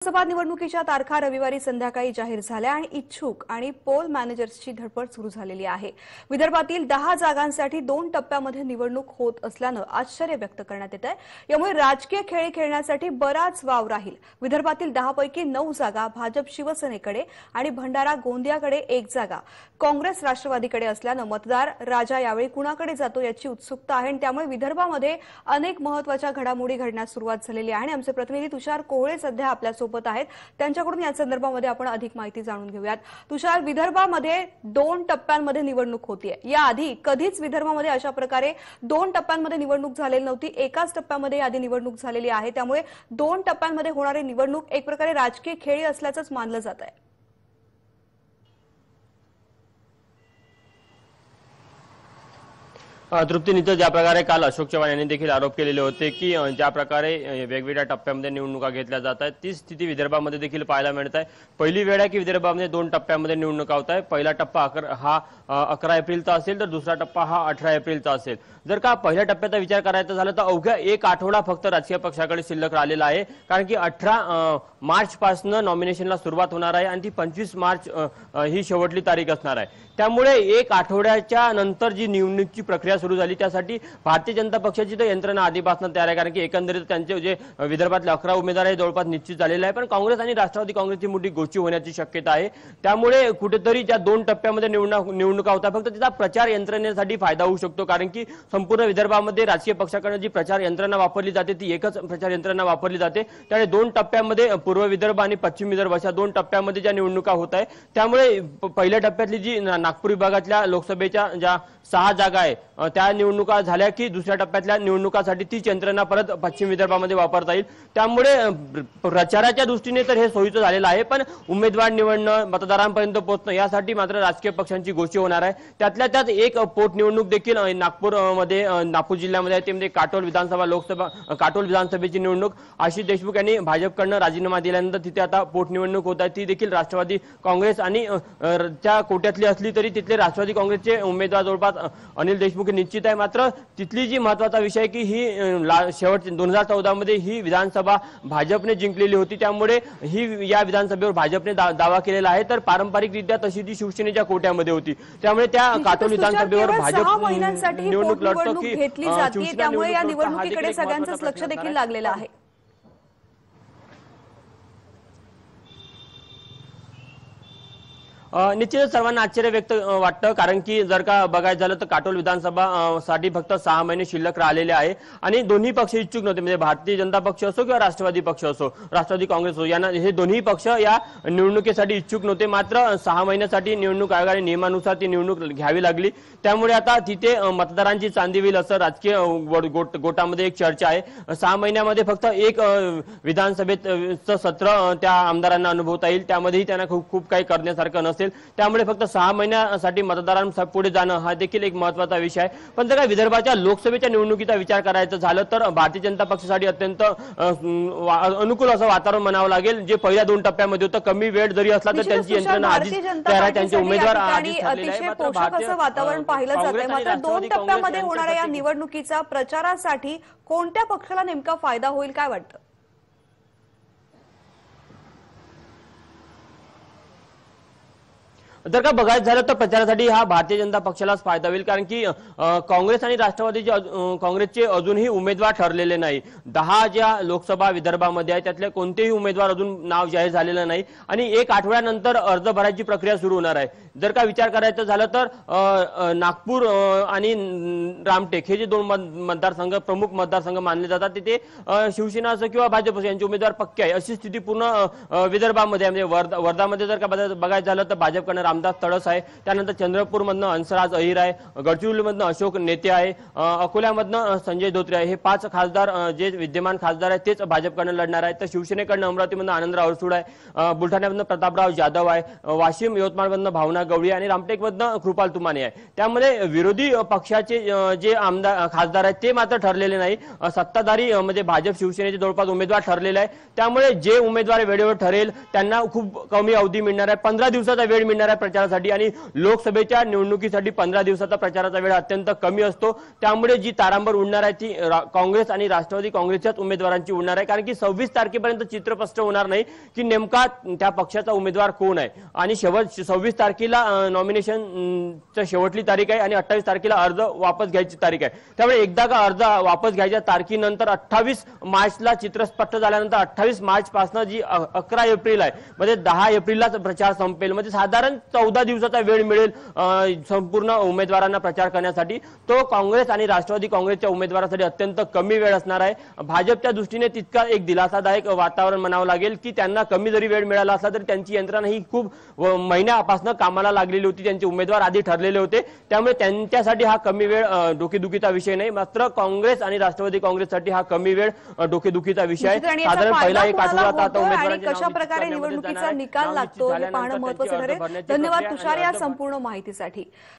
लोकसभा निवडणुकीच्या तारखा रविवारी संध्याकाळी जाहीर झाल्या आणि इच्छुक आणि पोल मॅनेजर्सची धडपड सुरू झालेली आहे। विदर्भातील 10 जागांसाठी 2 टप्प्यामध्ये निवडणूक होत असल्यानं आश्चर्य व्यक्त करण्यात येत आहे। यामुळे राजकीय खेळ खेळण्यासाठी बराच वाव राहील। विदर्भातील 10 पैकी 9 जागा भाजप शिवसेनेकडे आणि भंडारा गोंदियाकडे 1 जागा काँग्रेस राष्ट्रवादीकडे असल्यानं मतदार राजा यावेळी कुणाकडे जातो याची उत्सुकता आहे। त्यामुळे विदर्भामध्ये अनेक महत्त्वाच्या घडामोडी घडण्यास सुरुवात झालेली आहे आणि आमचे प्रतिनिधी तुषार कोहळे सध्या आपल्या सोबत आहेत। त्यांच्याकडून या संदर्भामध्ये आपण अधिक माहिती जाणून घेऊयात। तुषार, विदर्भामध्ये 2 टप्प्यांमध्ये निवडणूक होतीये। याआधी कधीच विदर्भामध्ये अशा प्रकारे 2 टप्प्यांमध्ये निवडणूक झालेली नव्हती। एकाच टप्प्यामध्ये आधी निवडणूक झालेली आहे। त्यामुळे 2 टप्प्यांमध्ये होणारी निवडणूक एक प्रकारे राजकीय खेळी असल्याचंच मानलं जात आहे। तृप्ती नित्य ज्या प्रकारे काल अशोक चव्हाण यांनी देखील आरोप केलेले होते की ज्या प्रकारे वेगवेगळ्या टप्प्यामध्ये निवडणुका घेतल्या जात आहेत ती स्थिती विदर्भामध्ये देखील पाहायला मिळत आहे। पहिली वेळ आहे की विदर्भामध्ये 2 टप्प्यामध्ये निवडणुका होत आहे। पहिला टप्पा 11 एप्रिलचा असेल तर दुसरा टप्पा हा 18 एप्रिलचा असेल। जर का पहिल्या टप्प्याचा विचार करायचा झाला तर अवघ्या 1 आठवडा फक्त राजकीय पक्षाकडे शिल्लक राहिलेला आहे, कारण की 18 मार्च पासून नॉमिनेशनला सुरुवात होणार आहे आणि ती 25 मार्च ही शेवटची तारीख असणार आहे। त्यामुळे 1 आठवड्याच्या नंतर जी निवडणुकीची प्रक्रिया सुरू झाली त्यासाठी भारतीय जनता पक्षाची तर यंत्रणा आधीपासून तयार आहे, कारण की एकंदरीत त्यांचे जे विदर्भातले 11 उमेदवार आहे जवळपास निश्चित झालेले आहे। पण काँग्रेस आणि राष्ट्रवादी काँग्रेसची मोठी गोष्टी होण्याची शक्यता आहे। त्यामुळे कुठेतरी ज्या 2 टप्प्यामध्ये निवडणुका होतात फक्त त्याचा प्रचार यंत्रणेसाठी फायदा होऊ शकतो, कारण की संपूर्ण विदर्भामध्ये राजकीय पक्षाकडे जी प्रचार यंत्रणा वापरली जाते ती एकच प्रचार यंत्रणा वापरली जाते। त्यामुळे 2 टप्प्यामध्ये पूर्व विदर्भ आणि पश्चिम विदर्भ अशा 2 टप्प्यामध्ये ज्या निवडणुका होत आहे त्यामुळे पहिल्या टप्प्यातली जी नागपूर विभागातल्या लोकसभेच्या ज्या 6 जागा आहे त्या निवडणुका झाल्या की दुसऱ्या टप्प्यातल्या निवडणुकासाठी तीच यंत्रणा परत पश्चिम विदर्भामध्ये वापरता येईल। त्यामुळे प्रचाराच्या दृष्टीने तर हे सोयीचं झालेलं आहे, पण उमेदवार निवडणं, मतदारांपर्यंत पोहोचणं यासाठी मात्र राजकीय पक्षांची गोष्टी होणार आहे। त्यातल्या त्यात एक पोटनिवडणूक देखील नागपूर जिल्ह्यामध्ये आहे, ते म्हणजे काटोल विधानसभेची निवडणूक। आशिष देशमुख यांनी भाजपकडनं राजीनामा दिल्यानंतर तिथे आता पोटनिवडणूक होत आहे। ती देखील राष्ट्रवादी काँग्रेस आणि त्या कोट्यातली असली तरी तिथले राष्ट्रवादी काँग्रेसचे उमेदवार जवळपास अनिल देशमुख निश्चित आहे। मात्र तिथली जी महत्त्वाचा विषय की ही शेवट 2014 मध्ये ही विधानसभा भाजपने जिंकलेली होती, त्यामुळे ही या विधानसभेवर भाजपने दावा केलेला आहे। तर पारंपरिकरित्या तशी ती शिवसेनेच्या कोट्यामध्ये होती, त्यामुळे त्या काटोल विधानसभेवर भाजप निवडणूक लढतो की घेतली जाते। त्यामुळे या निवडणुकीकडे सगळ्यांचंच लक्ष देखील लागलेलं आहे। निश्चितच सर्वांना आश्चर्य व्यक्त वाटतं, कारण की जर का बघायचं झालं तर काटोल विधानसभा साठी फक्त 6 महिने शिल्लक राहिलेले आहे आणि दोन्ही पक्ष इच्छुक नव्हते, म्हणजे भारतीय जनता पक्ष असो किंवा राष्ट्रवादी पक्ष असो, राष्ट्रवादी काँग्रेस असो, यांना हे दोन्ही पक्ष या निवडणुकीसाठी इच्छुक नव्हते। मात्र 6 महिन्यासाठी निवडणूक आयोगाने नियमानुसार ती निवडणूक घ्यावी लागली। त्यामुळे आता तिथे मतदारांची चांदी होईल असं राजकीय गोटामध्ये एक चर्चा आहे। 6 महिन्यामध्ये फक्त एक विधानसभेचं सत्र त्या आमदारांना अनुभवता येईल, त्यामध्येही त्यांना खूप काही करण्यासारखं नसेल। त्यामुळे फक्त 6 महिन्यासाठी मतदारांपुढे जाणं हा देखील एक महत्त्वाचा विषय आहे। पण जर का विदर्भाच्या लोकसभेच्या निवडणुकीचा विचार करायचा झालं तर भारतीय जनता पक्षासाठी अत्यंत अनुकूल असं वातावरण म्हणावं लागेल। जे पहिल्या 2 टप्प्यामध्ये होतं, कमी वेळ जरी असला तर त्यांची यंत्रणा आधीच तयार आहे, त्यांचे उमेदवार आधीच ठरलेले आहे। मात्र पोषक वातावरण पाहिलं जातंय। मात्र 2 टप्प्यामध्ये होणाऱ्या या निवडणुकीचा प्रचारासाठी कोणत्या पक्षाला नेमका फायदा होईल काय वाटतं? जर का बघायचं झालं तर प्रचारासाठी हा भारतीय जनता पक्षालाच फायदा होईल, कारण की काँग्रेस आणि काँग्रेसचे अजूनही उमेदवार ठरलेले नाही। 10 ज्या लोकसभा विदर्भामध्ये आहे त्यातले कोणतेही उमेदवार अजून नाव जाहीर झालेलं नाही आणि 1 आठवड्यानंतर अर्ज भरायची प्रक्रिया सुरू होणार आहे। जर का विचार करायचा झाला तर नागपूर आणि रामटेक हे जे 2 मतदारसंघ प्रमुख मतदारसंघ मानले जातात, तिथे शिवसेना असो किंवा भाजप यांचे उमेदवार पक्के आहे अशी स्थिती पूर्ण विदर्भामध्ये आहे। म्हणजे वर्धामध्ये जर का बघायचं झालं तर भाजपकडनं रामदास तळस आहे, त्यानंतर चंद्रपूरमधनं हंसराज अहिर आहे, गडचिरोलीमधनं अशोक नेते आहे, अकोल्यामधनं संजय धोत्रे आहे। हे 5 खासदार जे विद्यमान खासदार आहेत तेच भाजपकडनं लढणार आहेत। तर शिवसेनेकडनं अमरावतीमधनं आनंदराव अडसूळ आहे, बुलढाण्यामधनं प्रतापराव जाधव आहे, वाशिम यवतमाळमधनं भावना गवळी आणि रामटेकमधनं कृपाल तुमाने आहे। त्यामध्ये विरोधी पक्षाचे जे खासदार आहेत ते मात्र ठरलेले नाही। सत्ताधारी म्हणजे भाजप शिवसेनेचे जवळपास उमेदवार ठरलेले आहे। त्यामुळे जे उमेदवार वेळेवर ठरेल त्यांना खूप कमी अवधी मिळणार आहे, 15 दिवसाचा वेळ मिळणार आहे। प्रचारासाठी आणि लोकसभेच्या निवडणुकीसाठी 15 दिवसाचा प्रचाराचा वेळ अत्यंत कमी असतो. त्यामुळे जी तारांबळ उडणार आहे ती काँग्रेस आणि राष्ट्रवादी काँग्रेसच्याच उमेदवारांची उडणार आहे, कारण की 26 तारखेपर्यंत चित्र स्पष्ट होणार नाही की नेमका त्या पक्षाचा उमेदवार कोण आहे. आणि 26 तारखेला नॉमिनेशनची शेवटची तारीख आहे आणि 28 तारखेला अर्ज वापस घ्यायची तारीख आहे. त्यामुळे एकदा का अर्ज वापस घ्यायच्या तारखेनंतर 28 मार्चला चित्र स्पष्ट झाल्यानंतर 28 मार्च पासून जी 11 एप्रिल आहे म्हणजे 10 एप्रिललाच प्रचार संपेल. म्हणजे साधारण 14 दिवसाचा वेळ मिळेल संपूर्ण उमेदवारांना प्रचार करण्यासाठी. तो काँग्रेस आणि राष्ट्रवादी काँग्रेसच्या उमेदवारांसाठी अत्यंत कमी वेळ असणार आहे. भाजपच्या दृष्टीने तितका एक दिलासादायक वातावरण म्हणावं लागेल की त्यांना कमी जरी वेळ मिळाला असला तरी त्यांची यंत्रणा ही खूप महिन्यापासून कामाला लागलेली होती. त्यांचे उमेदवार आधी ठरलेले होते. त्यामुळे त्यांच्यासाठी हा कमी वेळ डोकेदुखीचा विषय नाही. मात्र काँग्रेस आणि राष्ट्रवादी काँग्रेससाठी हा कमी वेळ डोकेदुखीचा विषय आहे. साधारण पहिला एक आठवडा आता उमेदवारांची कशा प्रकारे निवडणुकीचा निकाल लागतो हे पाहणं महत्त्वाचं ठरेल. धन्यवाद तुषार या संपूर्ण माहितीसाठी.